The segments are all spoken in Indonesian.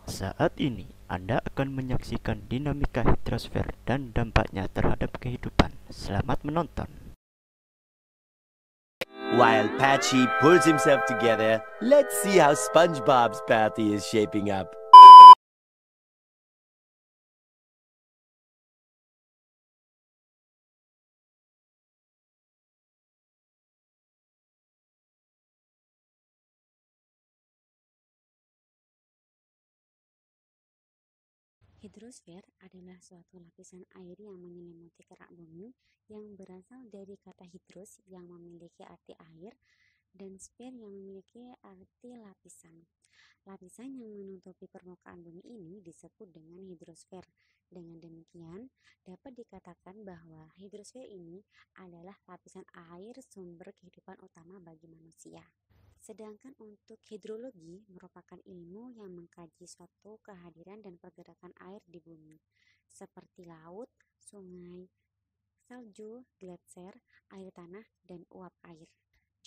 Saat ini, Anda akan menyaksikan dinamika hidrosfer dan dampaknya terhadap kehidupan. Selamat menonton! While Patchy pulls himself together, let's see how SpongeBob's party is shaping up. Hidrosfer adalah suatu lapisan air yang menyelimuti kerak bumi yang berasal dari kata hidros yang memiliki arti air dan sfer yang memiliki arti lapisan. Lapisan yang menutupi permukaan bumi ini disebut dengan hidrosfer. Dengan demikian, dapat dikatakan bahwa hidrosfer ini adalah lapisan air sumber kehidupan utama bagi manusia. Sedangkan untuk hidrologi merupakan ilmu yang mengkaji suatu kehadiran dan pergerakan air di bumi, seperti laut, sungai, salju, gletser, air tanah, dan uap air.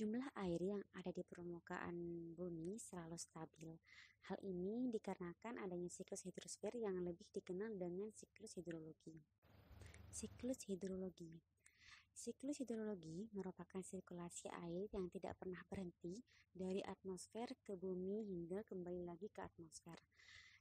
Jumlah air yang ada di permukaan bumi selalu stabil. Hal ini dikarenakan adanya siklus hidrosfer yang lebih dikenal dengan siklus hidrologi. Siklus hidrologi Siklus hidrologi merupakan sirkulasi air yang tidak pernah berhenti dari atmosfer ke bumi hingga kembali lagi ke atmosfer,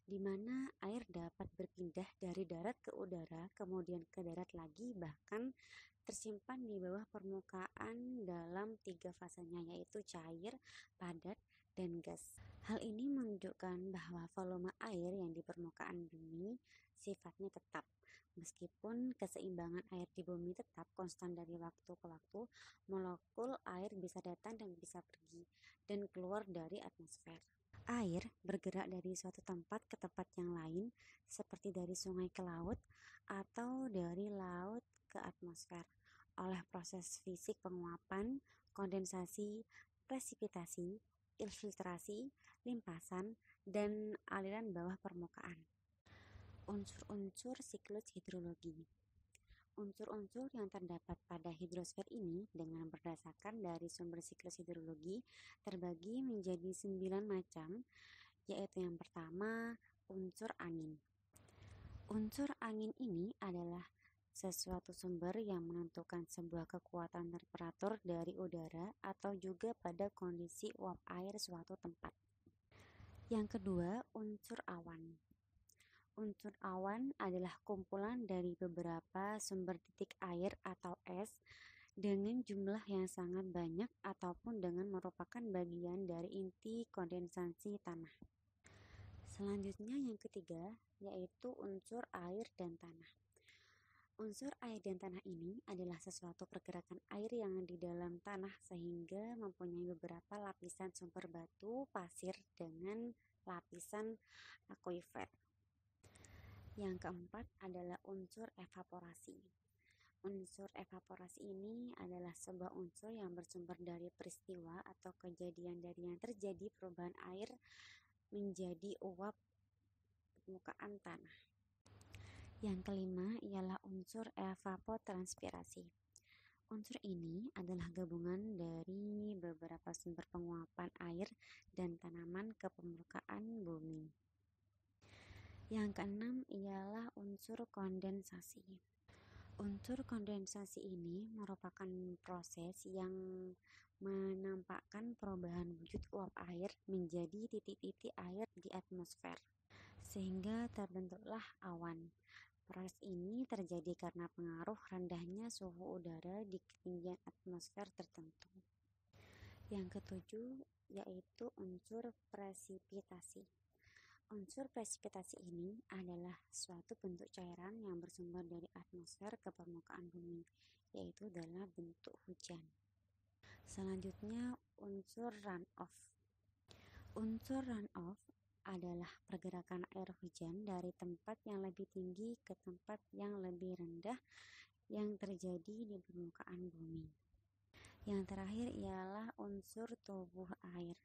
di mana air dapat berpindah dari darat ke udara, kemudian ke darat lagi, bahkan tersimpan di bawah permukaan dalam 3 fasenya, yaitu cair, padat, dan gas. Hal ini menunjukkan bahwa volume air yang di permukaan bumi sifatnya tetap. Meskipun keseimbangan air di bumi tetap konstan dari waktu ke waktu, molekul air bisa datang dan bisa pergi dan keluar dari atmosfer. Air bergerak dari suatu tempat ke tempat yang lain, seperti dari sungai ke laut atau dari laut ke atmosfer, oleh proses fisik penguapan, kondensasi, presipitasi, infiltrasi, limpasan, dan aliran bawah permukaan. Unsur-unsur siklus hidrologi. Unsur-unsur yang terdapat pada hidrosfer ini dengan berdasarkan dari sumber siklus hidrologi terbagi menjadi 9 macam, yaitu yang pertama, unsur angin. Unsur angin ini adalah sesuatu sumber yang menentukan sebuah kekuatan temperatur dari udara atau juga pada kondisi uap air suatu tempat. Yang kedua, unsur awan. Unsur awan adalah kumpulan dari beberapa sumber titik air atau es dengan jumlah yang sangat banyak ataupun dengan merupakan bagian dari inti kondensasi tanah. Selanjutnya yang ketiga, yaitu unsur air dan tanah. Unsur air dan tanah ini adalah sesuatu pergerakan air yang di dalam tanah sehingga mempunyai beberapa lapisan sumber batu, pasir, dengan lapisan akuifer. Yang keempat adalah unsur evaporasi. Unsur evaporasi ini adalah sebuah unsur yang bersumber dari peristiwa atau kejadian dari yang terjadi perubahan air menjadi uap permukaan tanah. Yang kelima ialah unsur evapotranspirasi. Unsur ini adalah gabungan dari beberapa sumber penguapan air dan tanaman ke permukaan bumi. Yang keenam ialah unsur kondensasi. Unsur kondensasi ini merupakan proses yang menampakkan perubahan wujud uap air menjadi titik-titik air di atmosfer, sehingga terbentuklah awan. Proses ini terjadi karena pengaruh rendahnya suhu udara di ketinggian atmosfer tertentu. Yang ketujuh yaitu unsur presipitasi. Unsur presipitasi ini adalah suatu bentuk cairan yang bersumber dari atmosfer ke permukaan bumi, yaitu dalam bentuk hujan. Selanjutnya, unsur runoff. Unsur runoff adalah pergerakan air hujan dari tempat yang lebih tinggi ke tempat yang lebih rendah yang terjadi di permukaan bumi. Yang terakhir ialah unsur tubuh air.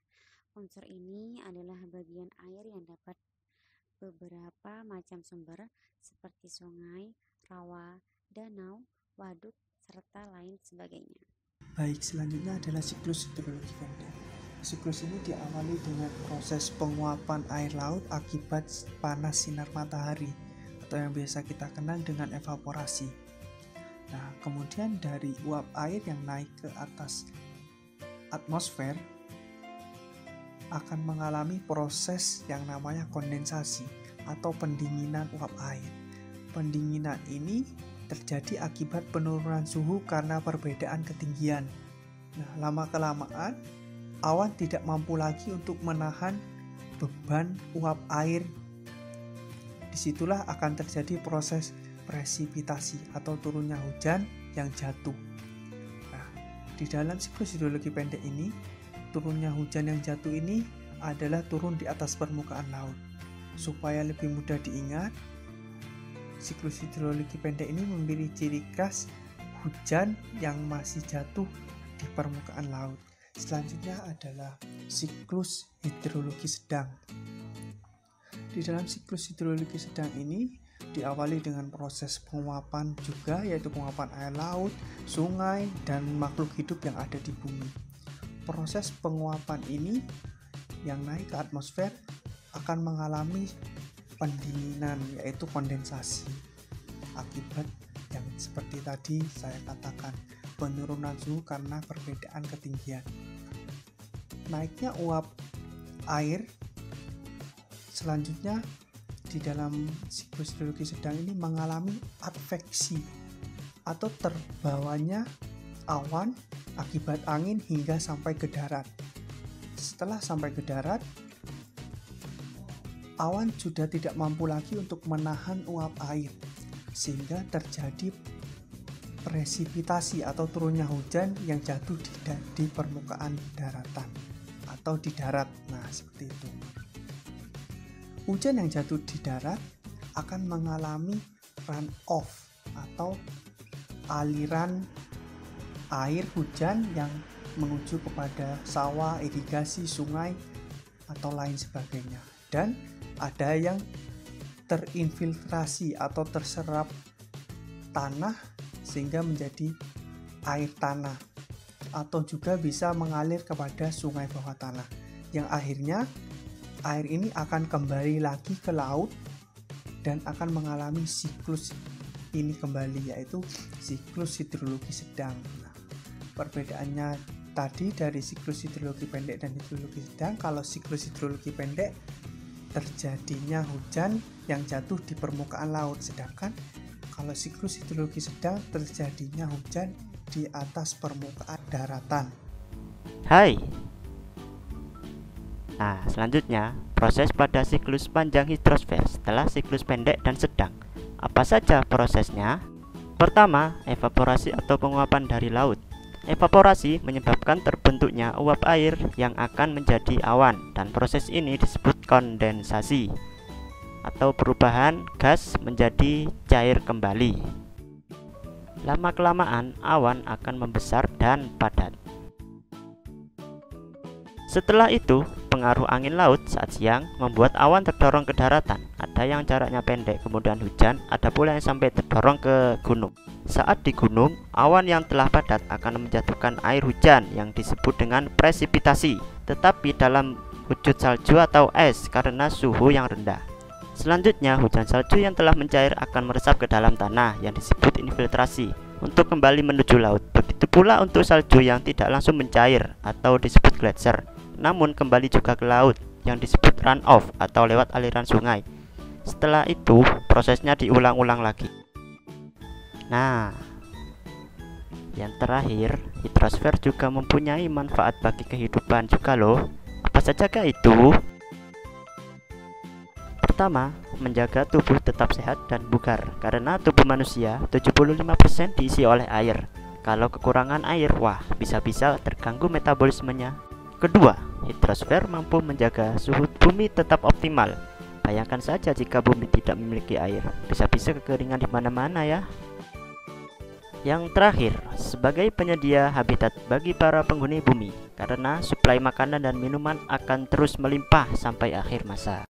Unsur ini adalah bagian air yang dapat beberapa macam sumber seperti sungai, rawa, danau, waduk, serta lain sebagainya. Baik, selanjutnya adalah siklus hidrologi ganda. Siklus ini diawali dengan proses penguapan air laut akibat panas sinar matahari atau yang biasa kita kenal dengan evaporasi. Nah, kemudian dari uap air yang naik ke atas atmosfer akan mengalami proses yang namanya kondensasi atau pendinginan uap air. Pendinginan ini terjadi akibat penurunan suhu karena perbedaan ketinggian. Nah, lama-kelamaan awan tidak mampu lagi untuk menahan beban uap air. Disitulah akan terjadi proses presipitasi atau turunnya hujan yang jatuh. Nah, di dalam siklus hidrologi pendek ini, turunnya hujan yang jatuh ini adalah turun di atas permukaan laut. Supaya lebih mudah diingat, siklus hidrologi pendek ini memiliki ciri khas hujan yang masih jatuh di permukaan laut. Selanjutnya adalah siklus hidrologi sedang. Di dalam siklus hidrologi sedang ini diawali dengan proses penguapan juga, yaitu penguapan air laut, sungai, dan makhluk hidup yang ada di bumi. Proses penguapan ini yang naik ke atmosfer akan mengalami pendinginan, yaitu kondensasi. Akibat yang seperti tadi saya katakan, penurunan suhu karena perbedaan ketinggian. Naiknya uap air selanjutnya di dalam siklus hidrologi sedang ini mengalami adveksi atau terbawanya awan akibat angin hingga sampai ke darat. Setelah sampai ke darat, awan sudah tidak mampu lagi untuk menahan uap air, sehingga terjadi presipitasi atau turunnya hujan yang jatuh di permukaan daratan atau di darat. Nah, seperti itu. Hujan yang jatuh di darat akan mengalami runoff atau aliran air hujan yang menuju kepada sawah, irigasi, sungai, atau lain sebagainya. Dan ada yang terinfiltrasi atau terserap tanah sehingga menjadi air tanah, atau juga bisa mengalir kepada sungai bawah tanah, yang akhirnya air ini akan kembali lagi ke laut dan akan mengalami siklus ini kembali, yaitu siklus hidrologi sedang. Nah, perbedaannya tadi dari siklus hidrologi pendek dan hidrologi sedang, kalau siklus hidrologi pendek terjadinya hujan yang jatuh di permukaan laut, sedangkan kalau siklus hidrologi sedang terjadinya hujan di atas permukaan daratan. Hai. Nah, selanjutnya proses pada siklus panjang hidrosfer setelah siklus pendek dan sedang. Apa saja prosesnya? Pertama, evaporasi atau penguapan dari laut. Evaporasi menyebabkan terbentuknya uap air yang akan menjadi awan, dan proses ini disebut kondensasi atau perubahan gas menjadi cair kembali. Lama-kelamaan awan akan membesar dan padat. Setelah itu, pengaruh angin laut saat siang membuat awan terdorong ke daratan. Ada yang jaraknya pendek kemudian hujan, ada pula yang sampai terdorong ke gunung. Saat di gunung, awan yang telah padat akan menjatuhkan air hujan yang disebut dengan presipitasi, tetapi dalam wujud salju atau es karena suhu yang rendah. Selanjutnya, hujan salju yang telah mencair akan meresap ke dalam tanah yang disebut infiltrasi untuk kembali menuju laut. Begitu pula untuk salju yang tidak langsung mencair atau disebut gletser, namun kembali juga ke laut yang disebut runoff atau lewat aliran sungai. Setelah itu, prosesnya diulang-ulang lagi. Nah, yang terakhir, hidrosfer juga mempunyai manfaat bagi kehidupan juga loh. Apa sajakah itu? Pertama, menjaga tubuh tetap sehat dan bugar, karena tubuh manusia 75% diisi oleh air. Kalau kekurangan air, wah, bisa-bisa terganggu metabolismenya. Kedua, hidrosfer mampu menjaga suhu bumi tetap optimal. Bayangkan saja jika bumi tidak memiliki air, bisa-bisa kekeringan di mana-mana ya. Yang terakhir, sebagai penyedia habitat bagi para penghuni bumi, karena suplai makanan dan minuman akan terus melimpah sampai akhir masa.